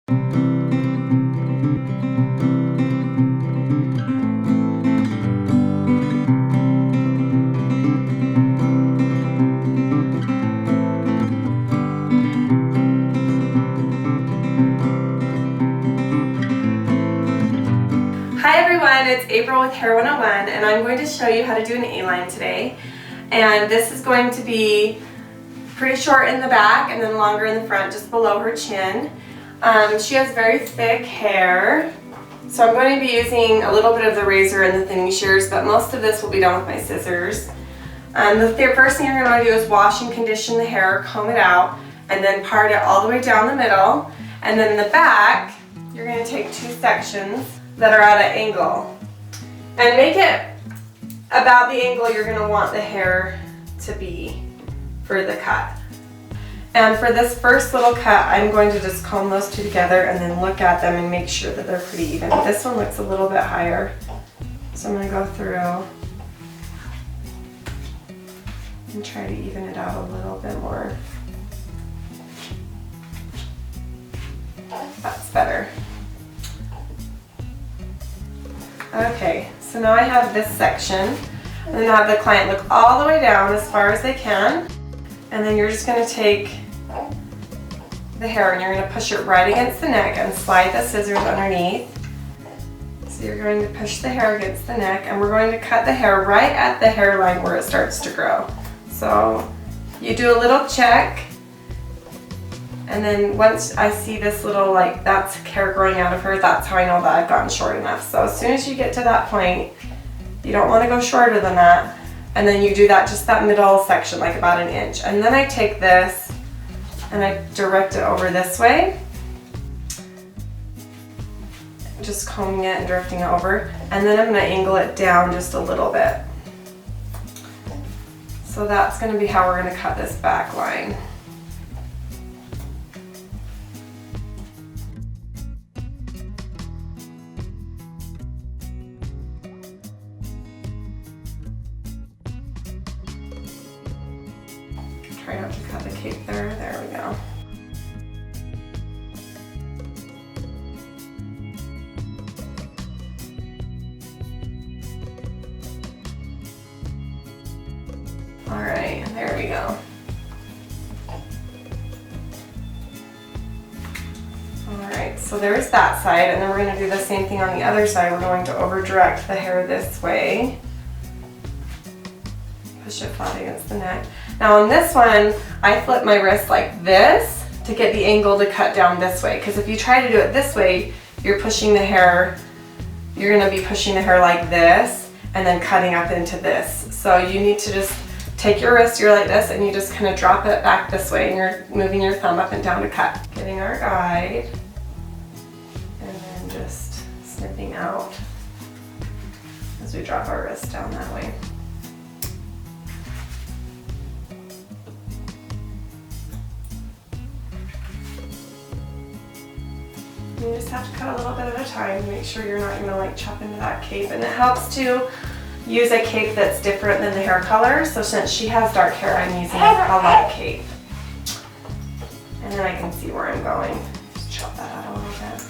Hi everyone, it's April with Hair 101 and I'm going to show you how to do an A-line today. And this is going to be pretty short in the back and then longer in the front, just below her chin. She has very thick hair, so I'm going to be using a little bit of the razor and the thinning shears, but most of this will be done with my scissors. The first thing you're going to do is wash and condition the hair, comb it out, and then part it all the way down the middle. And then in the back, you're going to take two sections that are at an angle and make it about the angle you're going to want the hair to be for the cut. And for this first little cut, I'm going to just comb those two together and then look at them and make sure that they're pretty even. This one looks a little bit higher, so I'm going to go through and try to even it out a little bit more. That's better. Okay, so now I have this section, and then I have the client look all the way down as far as they can, and then you're just going to take the hair and you're going to push it right against the neck and slide the scissors underneath. So you're going to push the hair against the neck, and we're going to cut the hair right at the hairline where it starts to grow. So you do a little check, and then once I see this little, like, that's hair growing out of her, that's how I know that I've gotten short enough. So as soon as you get to that point, you don't want to go shorter than that. And then you do that, just that middle section, like about an inch. And then I take this and I direct it over this way. Just combing it and directing it over. And then I'm going to angle it down just a little bit. So that's going to be how we're going to cut this back line. Try not to cut the cape there. There we go. All right, there we go. All right, so there's that side, and then we're going to do the same thing on the other side. We're going to over direct the hair this way. Push it flat against the neck. Now on this one, I flip my wrist like this to get the angle to cut down this way, because if you try to do it this way, you're pushing the hair, you're going to be pushing the hair like this and then cutting up into this. So you need to just take your wrist, you're like this, and you just kind of drop it back this way, and you're moving your thumb up and down to cut. Getting our guide, and then just snipping out as we drop our wrist down that way. You just have to cut a little bit at a time to make sure you're not going to like chop into that cape. And it helps to use a cape that's different than the hair color. So since she has dark hair, I'm using a light cape. And then I can see where I'm going. Just chop that out a little bit.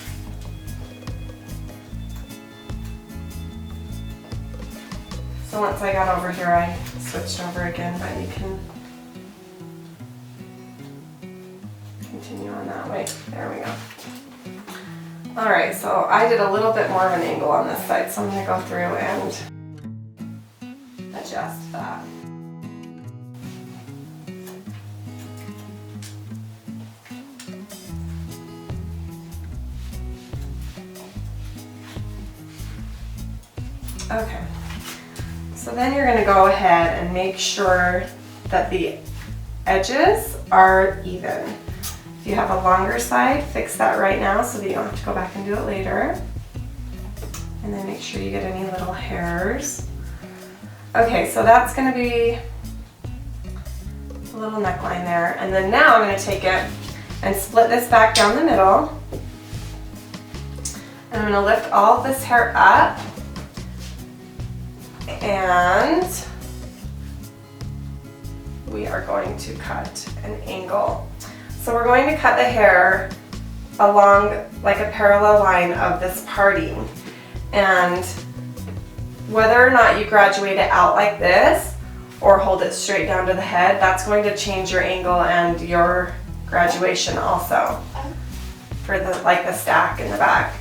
So once I got over here, I switched over again, but you can continue on that way. There we go. All right, so I did a little bit more of an angle on this side, so I'm going to go through and adjust that. Okay, so then you're going to go ahead and make sure that the edges are even. If you have a longer side, fix that right now so that you don't have to go back and do it later. And then make sure you get any little hairs. Okay, so that's going to be a little neckline there. And then now I'm going to take it and split this back down the middle. And I'm going to lift all of this hair up. And we are going to cut an angle. So we're going to cut the hair along like a parallel line of this parting. And whether or not you graduate it out like this or hold it straight down to the head, that's going to change your angle and your graduation also for the stack in the back.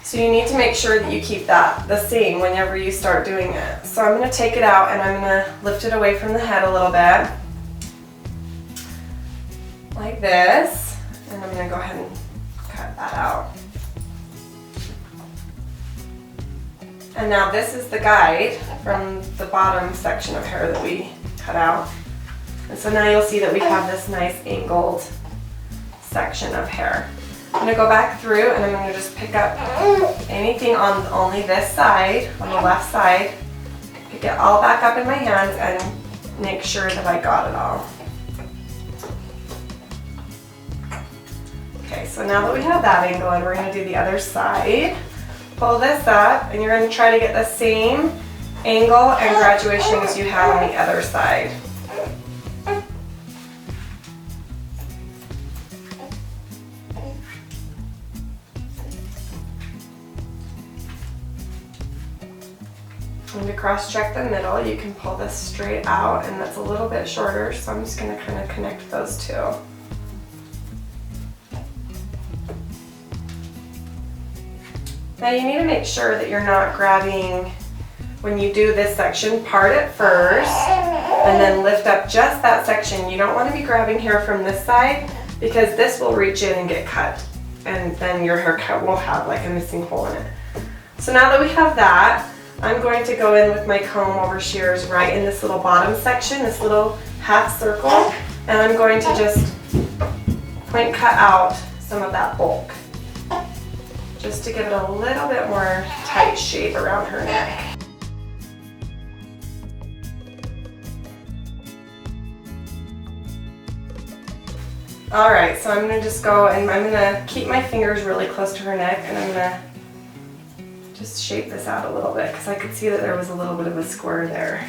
So you need to make sure that you keep that the same whenever you start doing it. So I'm going to take it out and I'm going to lift it away from the head a little bit, like this, and I'm going to go ahead and cut that out. And now this is the guide from the bottom section of hair that we cut out. And so now you'll see that we have this nice angled section of hair. I'm going to go back through and I'm going to just pick up anything on only this side, on the left side, pick it all back up in my hands and make sure that I got it all. Okay, so now that we have that angle and we're going to do the other side, pull this up and you're going to try to get the same angle and graduation as you have on the other side. And to cross-check the middle, you can pull this straight out, and that's a little bit shorter, so I'm just going to kind of connect those two. Now you need to make sure that you're not grabbing, when you do this section, part it first, and then lift up just that section. You don't want to be grabbing hair from this side, because this will reach in and get cut, and then your haircut will have like a missing hole in it. So now that we have that, I'm going to go in with my comb over shears right in this little bottom section, this little half circle, and I'm going to just point cut out some of that bulk, just to give it a little bit more tight shape around her neck. Alright, so I'm going to just go and I'm going to keep my fingers really close to her neck, and I'm going to just shape this out a little bit because I could see that there was a little bit of a square there.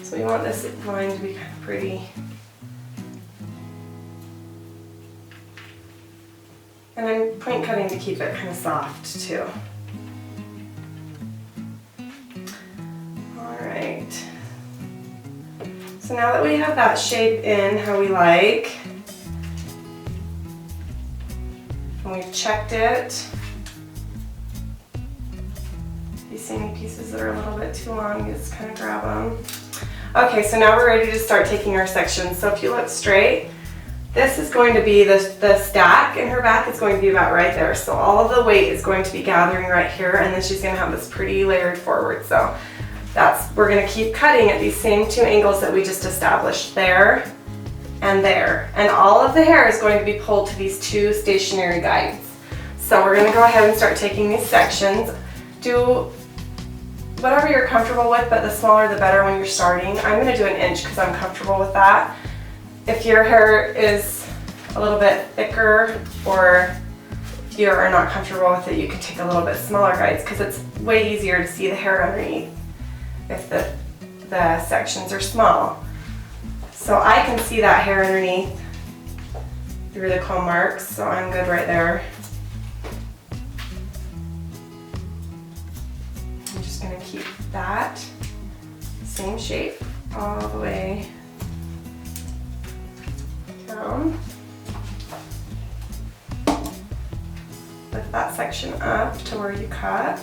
So we want this line to be kind of pretty. And I'm point cutting to keep it kind of soft too. Alright. So now that we have that shape in how we like, and we've checked it, you see any pieces that are a little bit too long, you just kind of grab them. Okay, so now we're ready to start taking our sections. So if you look straight, this is going to be the stack in her back is going to be about right there. So all of the weight is going to be gathering right here, and then she's going to have this pretty layered forward. So we're going to keep cutting at these same two angles that we just established, there and there. And all of the hair is going to be pulled to these two stationary guides. So we're going to go ahead and start taking these sections. Do whatever you're comfortable with, but the smaller the better when you're starting. I'm going to do an inch because I'm comfortable with that. If your hair is a little bit thicker or if you are not comfortable with it, you can take a little bit smaller guides because it's way easier to see the hair underneath if the sections are small. So I can see that hair underneath through the comb marks, so I'm good right there. I'm just going to keep that same shape all the way down. Lift that section up to where you cut.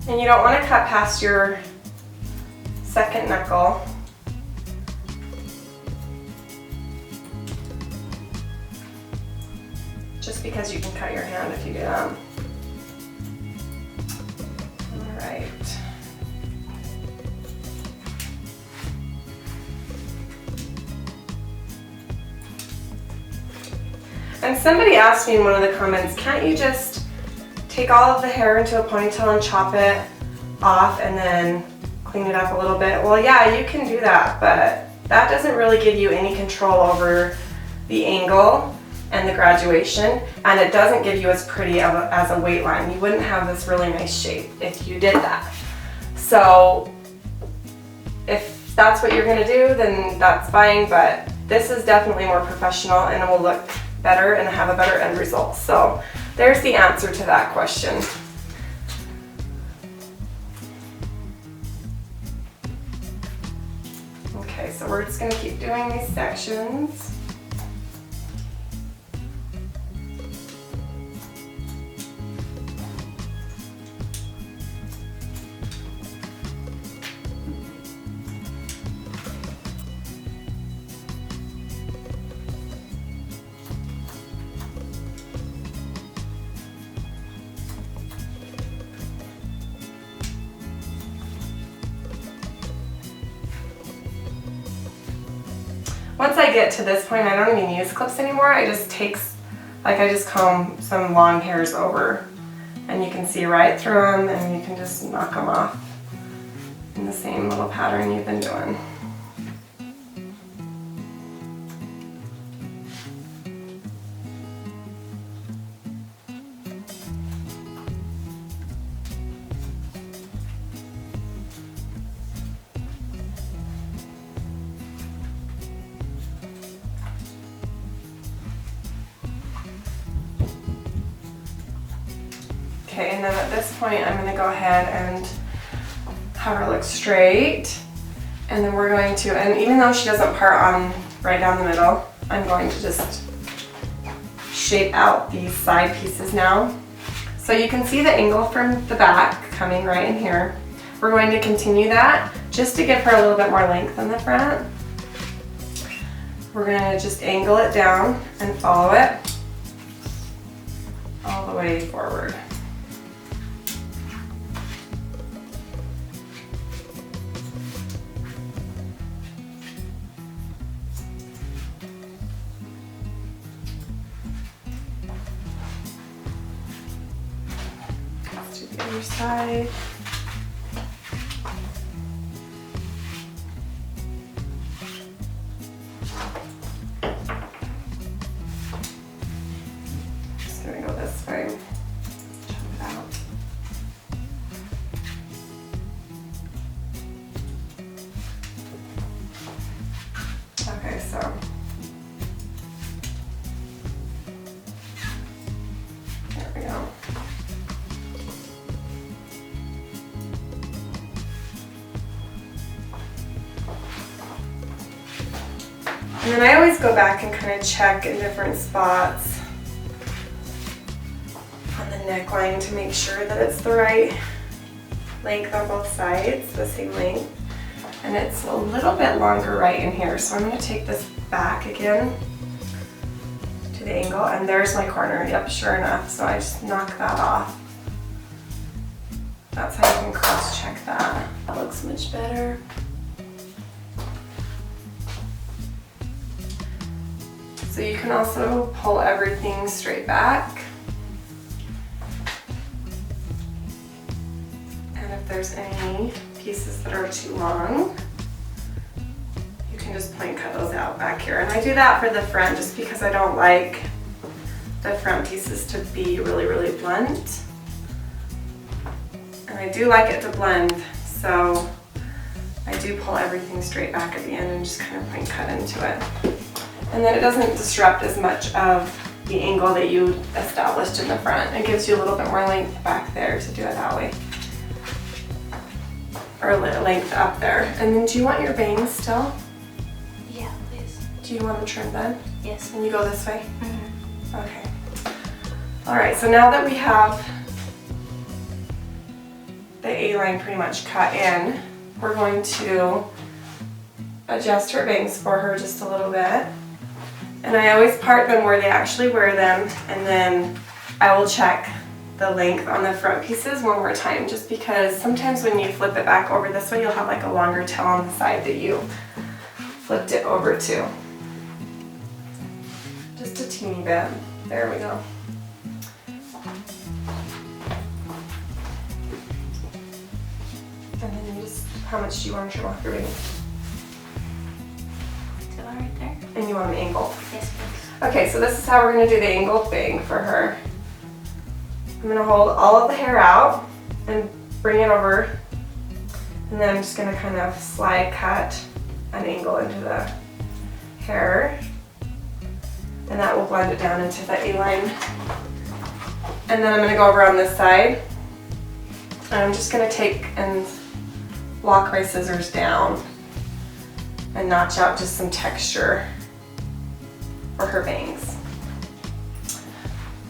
And you don't want to cut past your second knuckle. Just because you can cut your hand if you do that. Alright. And somebody asked me in one of the comments, can't you just take all of the hair into a ponytail and chop it off and then clean it up a little bit? Well, yeah, you can do that, but that doesn't really give you any control over the angle and the graduation, and it doesn't give you as pretty as a weight line. You wouldn't have this really nice shape if you did that. So if that's what you're gonna do, then that's fine, but this is definitely more professional and it will look better and have a better end result. So there's the answer to that question. Okay, so we're just gonna keep doing these sections. Once I get to this point, I don't even use clips anymore. I just comb some long hairs over, and you can see right through them, and you can just knock them off in the same little pattern you've been doing. Okay, and then at this point I'm going to go ahead and have her look straight, and then we're going to, and even though she doesn't part on right down the middle, I'm going to just shape out these side pieces now. So you can see the angle from the back coming right in here. We're going to continue that just to give her a little bit more length in the front. We're going to just angle it down and follow it all the way forward. Let's do the other side. Just gonna go this way. Chop it out. Okay, so there we go. And then I always go back and kind of check in different spots on the neckline to make sure that it's the right length on both sides, the same length. And it's a little bit longer right in here, so I'm going to take this back again to the angle, and there's my corner. Yep, sure enough, so I just knock that off. That's how you can cross-check that. That looks much better. So you can also pull everything straight back. And if there's any pieces that are too long, you can just point cut those out back here. And I do that for the front just because I don't like the front pieces to be really, really blunt. And I do like it to blend, so I do pull everything straight back at the end and just kind of point cut into it. And then it doesn't disrupt as much of the angle that you established in the front. It gives you a little bit more length back there to do it that way. Or length up there. And then do you want your bangs still? Yeah, please. Do you want them trimmed then? Yes. And you go this way? Mm-hmm. Okay. Alright, so now that we have the A-line pretty much cut in, we're going to adjust her bangs for her just a little bit. And I always part them where they actually wear them, and then I will check the length on the front pieces one more time, just because sometimes when you flip it back over this way, you'll have like a longer tail on the side that you flipped it over to. Just a teeny bit. There we go. And then you just, how much do you want to trim off your bangs? Right there. And you want an angle? Yes, please. Okay, so this is how we're going to do the angled bang for her. I'm going to hold all of the hair out and bring it over And then I'm just gonna kind of slide cut an angle into the hair. And that will blend it down into the A-line. And then I'm gonna go over on this side. And I'm just gonna take and walk my scissors down and notch out just some texture for her bangs.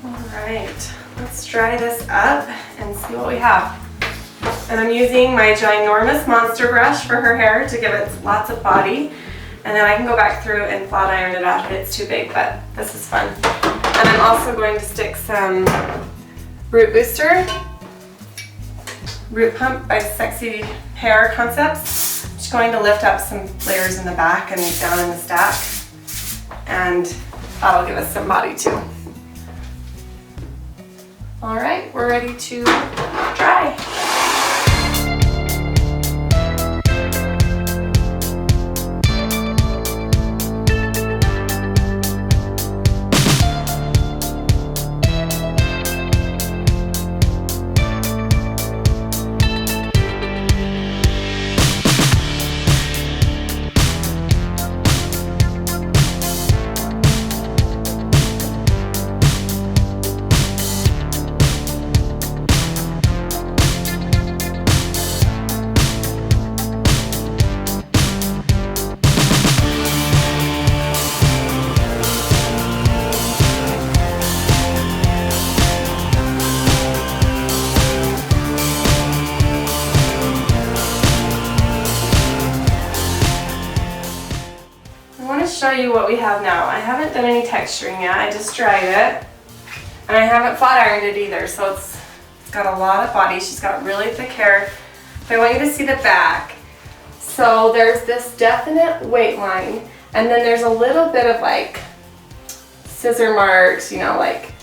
All right, let's dry this up and see what we have. And I'm using my ginormous monster brush for her hair to give it lots of body. And then I can go back through and flat iron it out if it's too big, but this is fun. And I'm also going to stick some Root Booster, Root Pump by Sexy Hair Concepts. I'm just going to lift up some layers in the back and down in the stack. And that'll give us some body too. All right, we're ready to dry. Show you what we have now. I haven't done any texturing yet. I just dried it, and I haven't flat ironed it either. So it's got a lot of body. She's got really thick hair. But I want you to see the back. So there's this definite weight line, and then there's a little bit of like scissor marks, you know, like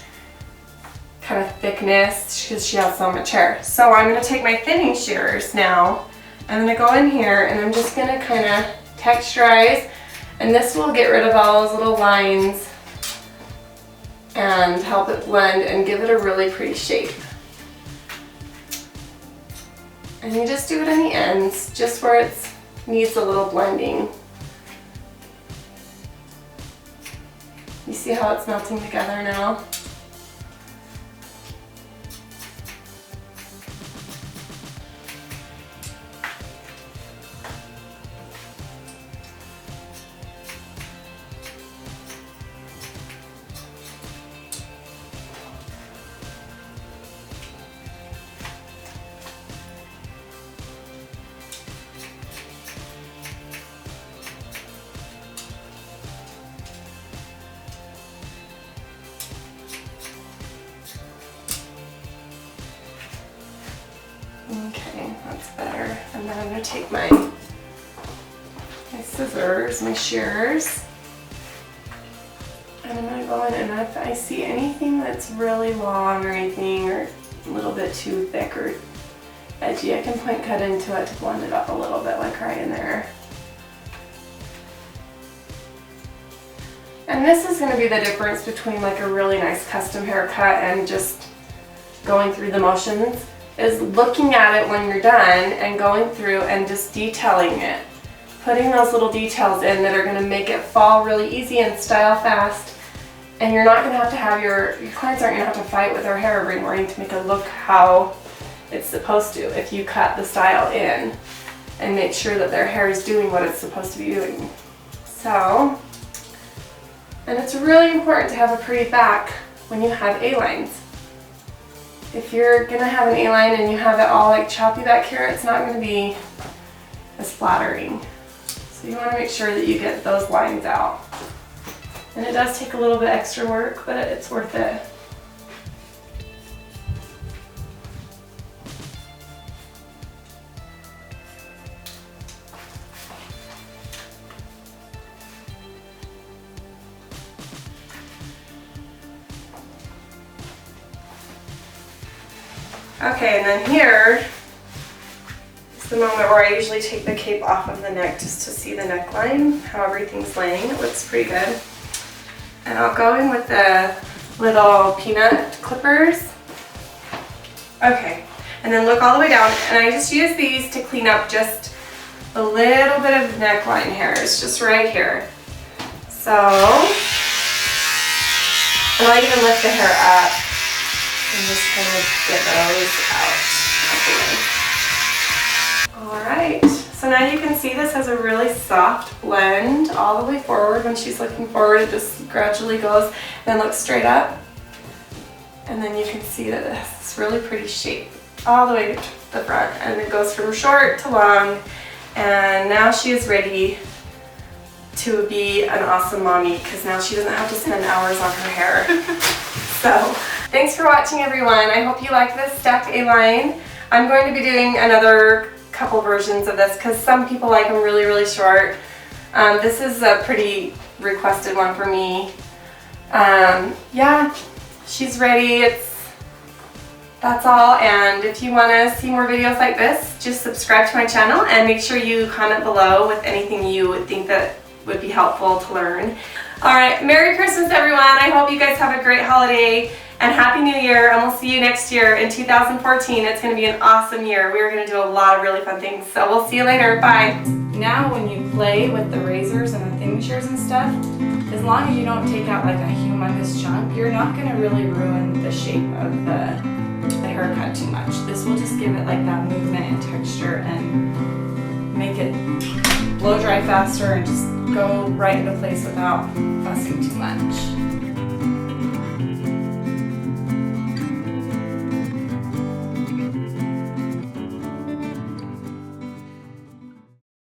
kind of thickness because she has so much hair. So I'm going to take my thinning shears now. I'm going to go in here, and I'm just going to kind of texturize. And this will get rid of all those little lines and help it blend and give it a really pretty shape. And you just do it on the ends, just where it needs a little blending. You see how it's melting together now? Okay, that's better. And then I'm going to take my scissors, my shears, and I'm going to go in, and if I see anything that's really long or anything or a little bit too thick or edgy, I can point cut into it to blend it up a little bit, like right in there. And this is going to be the difference between like a really nice custom haircut and just going through the motions, is looking at it when you're done and going through and just detailing it. Putting those little details in that are going to make it fall really easy and style fast. And you're not going to have your clients aren't going to have to fight with their hair every morning to make it look how it's supposed to if you cut the style in and make sure that their hair is doing what it's supposed to be doing. So, and it's really important to have a pretty back when you have A-lines. If you're gonna have an A-line and you have it all like choppy back here, it's not gonna be as flattering. So you wanna make sure that you get those lines out. And it does take a little bit extra work, but it's worth it. Okay, and then here is the moment where I usually take the cape off of the neck just to see the neckline, how everything's laying. It looks pretty good. And I'll go in with the little peanut clippers. Okay, and then look all the way down. And I just use these to clean up just a little bit of neckline hairs, just right here. So, and I'll even lift the hair up and just kind of get those out. Alright, so now you can see this has a really soft blend all the way forward. When she's looking forward, it just gradually goes, then looks straight up. And then you can see that it has this really pretty shape all the way to the front, and it goes from short to long. And now she is ready to be an awesome mommy, because now she doesn't have to spend hours on her hair. So, thanks for watching, everyone. I hope you like this stacked A-line. I'm going to be doing another couple versions of this because some people like them really, really short. This is a pretty requested one for me. Yeah, she's ready. That's all, and if you want to see more videos like this, just subscribe to my channel and make sure you comment below with anything you would think that would be helpful to learn. Alright, Merry Christmas, everyone. I hope you guys have a great holiday and Happy New Year, and we'll see you next year in 2014. It's going to be an awesome year. We're going to do a lot of really fun things, so we'll see you later. Bye. Now when you play with the razors and the thingamashers and stuff, as long as you don't take out like a humongous chunk, you're not going to really ruin the shape of the haircut too much. This will just give it like that movement and texture and make it blow dry faster and just go right into place without fussing too much.